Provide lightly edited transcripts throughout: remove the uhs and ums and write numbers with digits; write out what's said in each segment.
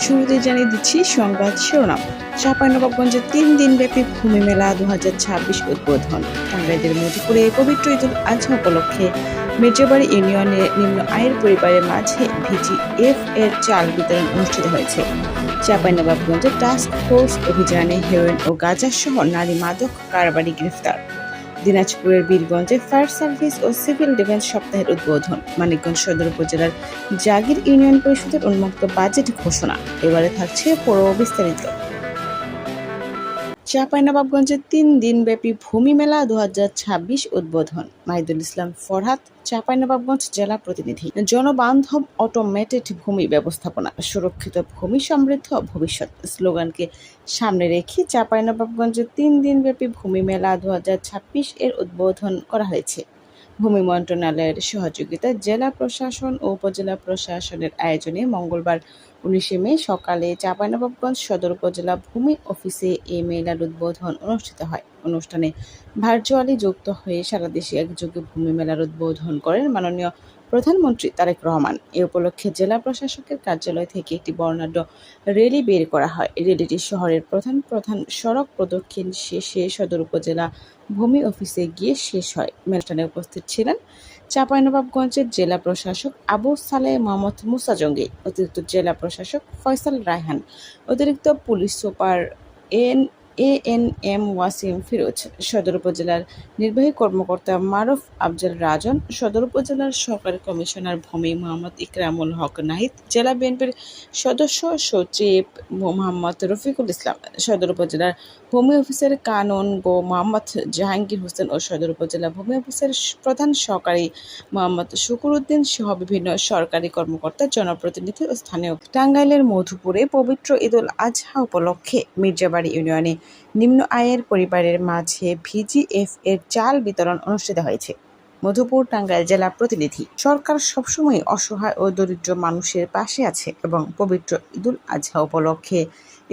শুরুতে জানিয়ে দিচ্ছি সংবাদ শিরোনাম। চাঁপাইনবাবগঞ্জে 3 দিনব্যাপী ভূমি মেলা 2026 উদ্বোধন। টাঙ্গাইলের মধুপুরে পবিত্র ঈদুল আজহা উপলক্ষে মির্জাবাড়ি ইউনিয়নে নিম্ন আয়ের পরিবারের মাঝে ভিজিএফ এর চাল বিতরণ অনুষ্ঠিত হয়েছে। চাঁপাইনবাবগঞ্জে টাস্ক ফোর্স অভিযানে হেরোইন ও গাঁজা সহ নারী মাদক কারবারি গ্রেফতার। দিনাজপুরের বীরগঞ্জে ফায়ার সার্ভিস ও সিভিল ডিফেন্স সপ্তাহের উদ্বোধন। মানিকগঞ্জ সদর উপজেলার জাগির ইউনিয়ন পরিষদের উন্মুক্ত বাজেট ঘোষণা। এবারে থাকছে পুরো বিস্তারিত। চাঁপাইনবাবগঞ্জে 3 দিনব্যাপী ভূমি মেলা 2026 উদ্বোধন। মাহিদুল ইসলাম ফরহাদ, চাঁপাইনবাবগঞ্জ জেলা প্রতিনিধি। জনবান্ধব অটোমেটেড ভূমি ব্যবস্থাপনা, সুরক্ষিত ভূমি, সমৃদ্ধ ভবিষ্যৎ স্লোগানকে সামনে রেখে চাঁপাইনবাবগঞ্জে 3 দিনব্যাপী ভূমি মেলা 2026 এর উদ্বোধন করা হয়েছে। ভূমি মন্ত্রণালয়ের সহযোগিতায় জেলা প্রশাসন ও উপজেলা প্রশাসনের আয়োজনে মঙ্গলবার 19 মে সকালে চাঁপাইনবাবগঞ্জ সদর উপজেলা ভূমি অফিসে এই মেলার উদ্বোধন অনুষ্ঠিত হয়। অনুষ্ঠানে ভার্চুয়ালি যুক্ত হয়ে সারা দেশে একযোগে ভূমি মেলার উদ্বোধন করেন মাননীয় প্রধানমন্ত্রী তারেক রহমান। এ উপলক্ষে জেলা প্রশাসকের কার্যালয় থেকে একটি বর্ণাঢ্য র্যালি বের করা হয়। র্যালিটি শহরের প্রধান প্রধান সড়ক প্রদক্ষিণ শেষে সদর উপজেলা ভূমি অফিসে গিয়ে শেষ হয়। অনুষ্ঠানে উপস্থিত ছিলেন চাঁপাইনবাবগঞ্জের জেলা প্রশাসক আবু সালেহ মোহাম্মদ মুসা জঙ্গি, অতিরিক্ত জেলা প্রশাসক ফয়সাল রায়হান, অতিরিক্ত police super ANM Wasim Firoz, সদর উপজেলার নির্বাহী কর্মকর্তা মারুফ আফজাল রাজন, সদর উপজেলার সরকারি কমিশনার ভূমি মোহাম্মদ ইকরামুল হক নাহিদ, জেলা বিএনপির সদস্য সচিব মোহাম্মদ রফিকুল ইসলাম, সদর উপজেলার ভূমি অফিসের কানুন গো মোহাম্মদ জাহাঙ্গীর হোসেন ও সদর উপজেলা ভূমি অফিসের প্রধান সহকারী মোহাম্মদ শুকুর উদ্দিন সহ বিভিন্ন সরকারি কর্মকর্তা, জনপ্রতিনিধি ও স্থানীয়। টাঙ্গাইলের মধুপুরে পবিত্র ঈদুল আজহা উপলক্ষে মির্জাবাড়ি ইউনিয়নে নিম্ন আয়ের পরিবারের মাঝে ভিজিএফ এর চাল বিতরণ অনুষ্ঠিত হয়েছে। মধুপুর, টাঙ্গাইল জেলা প্রতিনিধি। সরকার সবসময় অসহায় ও দরিদ্র মানুষের পাশে আছে এবং পবিত্র ঈদুল আজহা উপলক্ষে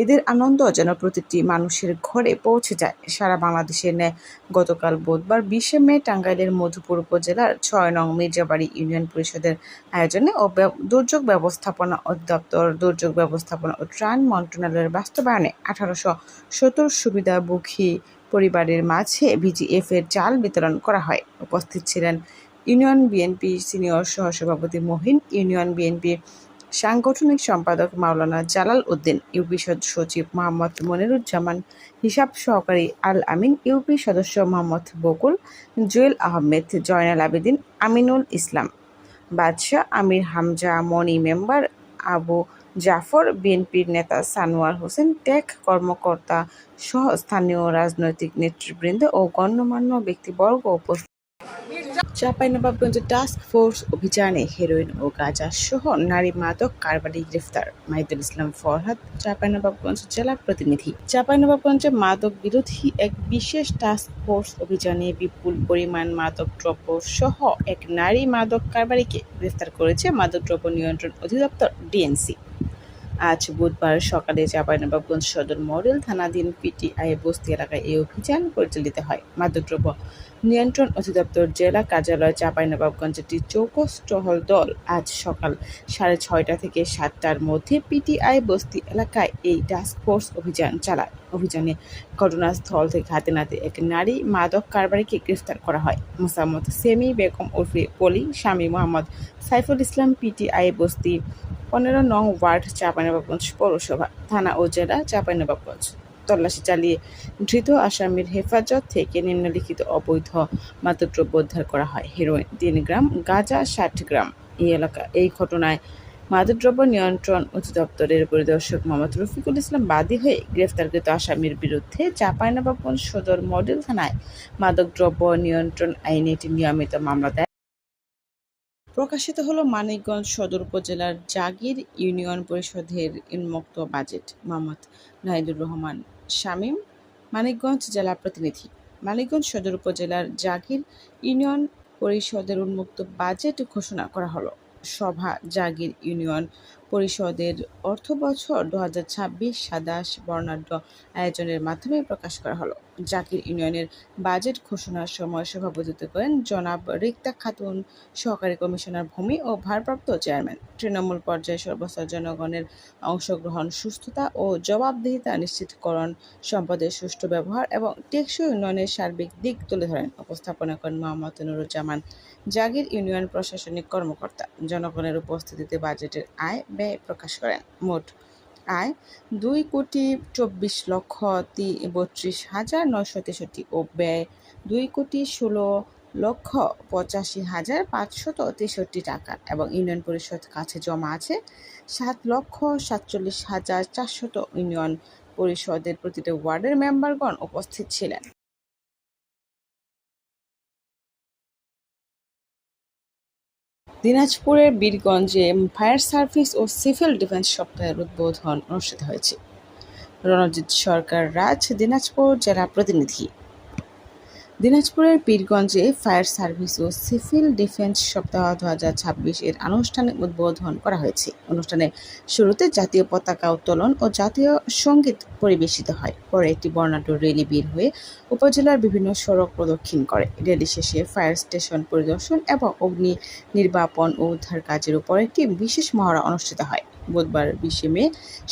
ঈদের আনন্দ যেন প্রতিটি মানুষের ঘরে পৌঁছে যায়। সারা বাংলাদেশের ন্যায় গতকাল বুধবার 20 মে টাঙ্গাইলের মধুপুর উপজেলার 6 নং মির্জাবাড়ি ইউনিয়ন পরিষদের আয়োজনে ও দুর্যোগ ব্যবস্থাপনা অধিদপ্তর, দুর্যোগ ব্যবস্থাপনা ও ত্রাণ মন্ত্রণালয়ের বাস্তবায়নে 1870 সুবিধাভোগী পরিবারের মাঝে ভিজিএফ এর চাল বিতরণ করা হয়। উপস্থিত ছিলেন ইউনিয়ন বিএনপি সিনিয়র সহসভাপতি মহিন, ইউনিয়ন বিএনপির সাংগঠনিক সম্পাদক মাওলানা জালাল উদ্দিন, ইউপি সচিব মোহাম্মদ মনিরুজ্জামান, হিসাব সহকারী আল আমিন, ইউপি সদস্য মোহাম্মদ বকুল, জুয়েল আহমেদ, জয়নাল আবেদিন, আমিনুল ইসলাম, বাদশাহ, আমির হামজা, মনি মেম্বার আবু জাফর, বিএনপির নেতা সানোয়ার হোসেন, টেক কর্মকর্তা সহ স্থানীয় রাজনৈতিক নেতৃবৃন্দ ও গণ্যমান্য ব্যক্তিবর্গ উপস্থিত। চাঁপাইনবাবগঞ্জে টাস্ক ফোর্স অভিযানে হেরোইন ও গাঁজা সহ নারী মাদক কারবারি গ্রেফতার। মাহিদুল ইসলাম ফরহাদ, চাঁপাইনবাবগঞ্জ জেলা প্রতিনিধি। চাঁপাইনবাবগঞ্জে মাদক বিরোধী এক বিশেষ টাস্ক ফোর্স অভিযানে বিপুল পরিমাণ মাদক দ্রব্য সহ এক নারী মাদক কারবারিকে গ্রেফতার করেছে মাদকদ্রব্য নিয়ন্ত্রণ অধিদপ্তর ডিএনসি। আজ বুধবার সকালে চাঁপাইনবাবগঞ্জ সদর মডেল থানাধীন পিটিআই বস্তি এলাকায় এই অভিযান পরিচালিত হয়। মাদকদ্রব্য নিয়ন্ত্রণ অধিদপ্তর জেলা কার্যালয় চাঁপাইনবাবগঞ্জে একটি চৌকস টহল দল আজ সকাল 6:30 থেকে 7টার মধ্যে পিটিআই বস্তি এলাকায় এই টাস্কফোর্স অভিযান চালায়। অভিযানে ঘটনাস্থল থেকে হাতে নাতে এক নারী মাদক কারবারিকে গ্রেফতার করা হয়। মোসাম্মদ সেমি বেগম উর্ফে পলি, স্বামী মোহাম্মদ সাইফুল ইসলাম, পিটিআই বস্তি 15 নং ওয়ার্ড, চাঁপাইনবাবগঞ্জ পৌরসভা, থানা ও জেলা চাঁপাইনবাবগঞ্জ। তল্লাশি চালিয়ে ধৃত আসামির হেফাজত থেকে নিম্নলিখিত অবৈধ মাদকদ্রব্য উদ্ধার করা হয়: হেরোইন 3 গ্রাম, গাঁজা 60 গ্রাম। এই ঘটনায় মাদকদ্রব্য নিয়ন্ত্রণ অধিদপ্তরের পরিদর্শক মোহাম্মদ রফিকুল ইসলাম বাদী হয়ে গ্রেফতারকৃত আসামির বিরুদ্ধে চাঁপাইনবাবগঞ্জ সদর মডেল থানায় মাদকদ্রব্য নিয়ন্ত্রণ আইনে একটি নিয়মিত মামলা দেয়। প্রকাশিত হলো মানিকগঞ্জ সদর উপজেলার জাগির ইউনিয়ন পরিষদের উন্মুক্ত বাজেট। মোহাম্মদ নাহিদুর রহমান শামীম, মানিকগঞ্জ জেলা প্রতিনিধি। মানিকগঞ্জ সদর উপজেলার জাগির ইউনিয়ন পরিষদের উন্মুক্ত বাজেট ঘোষণা করা হলো। সভা জাগির ইউনিয়ন পরিষদের অর্থবছর 2026-27 বর্ণাঢ্য আয়োজনের মাধ্যমে প্রকাশ করা হলো। জাকির ইউনিয়নের বাজেট ঘোষণার সময় সভাপতিত্ব করেন জনাব রিক্তা খাতুন, সহকারী কমিশনার ভূমি ও ভারপ্রাপ্ত চেয়ারম্যান। তৃণমূল পর্যায়ে সর্বস্তর জনগণের অংশগ্রহণ, সুস্থতা ও জবাবদিহিতা নিশ্চিতকরণ, সম্পদের সুষ্ঠু ব্যবহার এবং টেকসই উন্নয়নের সার্বিক দিক তুলে ধরেন। উপস্থাপনা করেন মোহাম্মদ নুরুজ্জামান, জাগির ইউনিয়ন প্রশাসনিক কর্মকর্তা। জনগণের উপস্থিতিতে বাজেটের আয় ব্যয় প্রকাশ করেন। মোট আয় 2,32,963,963 ও ব্যয় 2,16,85,563 টাকা এবং ইউনিয়ন পরিষদ কাছে জমা আছে 7,47,400। ইউনিয়ন পরিষদের প্রতিটি ওয়ার্ডের মেম্বারগণ উপস্থিত ছিলেন। দিনাজপুরের বীরগঞ্জে ফায়ার সার্ভিস ও সিভিল ডিফেন্স সপ্তাহের উদ্বোধন অনুষ্ঠিত হয়েছে। রণজিৎ সরকার রাজ, দিনাজপুর জেলা প্রতিনিধি। দিনাজপুরের পীরগঞ্জে ফায়ার সার্ভিস ও সিভিল ডিফেন্স সপ্তাহ 2026 এর আনুষ্ঠানিক উদ্বোধন করা হয়েছে। অনুষ্ঠানের শুরুতে জাতীয় পতাকা উত্তোলন ও জাতীয় সঙ্গীত পরিবেশিত হয়। পরে একটি বর্ণাঢ্য র্যালি বের হয়ে উপজেলার বিভিন্ন সড়ক প্রদক্ষিণ করে। র্যালি শেষে ফায়ার স্টেশন পরিদর্শন এবং অগ্নি নির্বাপন ও উদ্ধার কাজের উপর একটি বিশেষ মহড়া অনুষ্ঠিত হয়। বুধবার 20 মে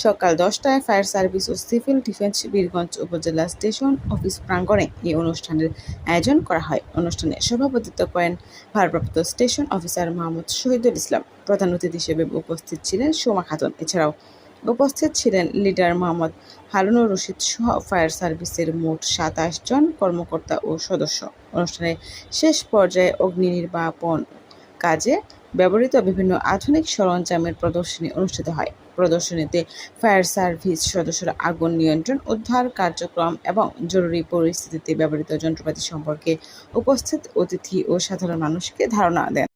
সকাল 10টায় ফায়ার সার্ভিস ও সিভিল ডিফেন্স বীরগঞ্জ উপজেলা স্টেশন অফিস প্রাঙ্গণে এই অনুষ্ঠানের আয়োজন করা হয়। অনুষ্ঠানে সভাপতিত্ব করেন ভারপ্রাপ্ত স্টেশন অফিসার মোহাম্মদ শহীদুল ইসলাম। প্রধান অতিথি হিসেবে উপস্থিত ছিলেন সোমা খাতুন। এছাড়াও উপস্থিত ছিলেন লিডার মোহাম্মদ হারুনুর রশিদ সহ ফায়ার সার্ভিসের মোট 27 জন কর্মকর্তা ও সদস্য। অনুষ্ঠানের শেষ পর্যায়ে অগ্নি নির্বাপন কাজে ব্যবহৃত বিভিন্ন আধুনিক সরঞ্জামের প্রদর্শনী অনুষ্ঠিত হয়। প্রদর্শনীতে ফায়ার সার্ভিস সদস্যরা আগুন নিয়ন্ত্রণ, উদ্ধার কার্যক্রম এবং জরুরি পরিস্থিতিতে ব্যবহৃত যন্ত্রপাতি সম্পর্কে উপস্থিত অতিথি ও সাধারণ মানুষকে ধারণা দেন।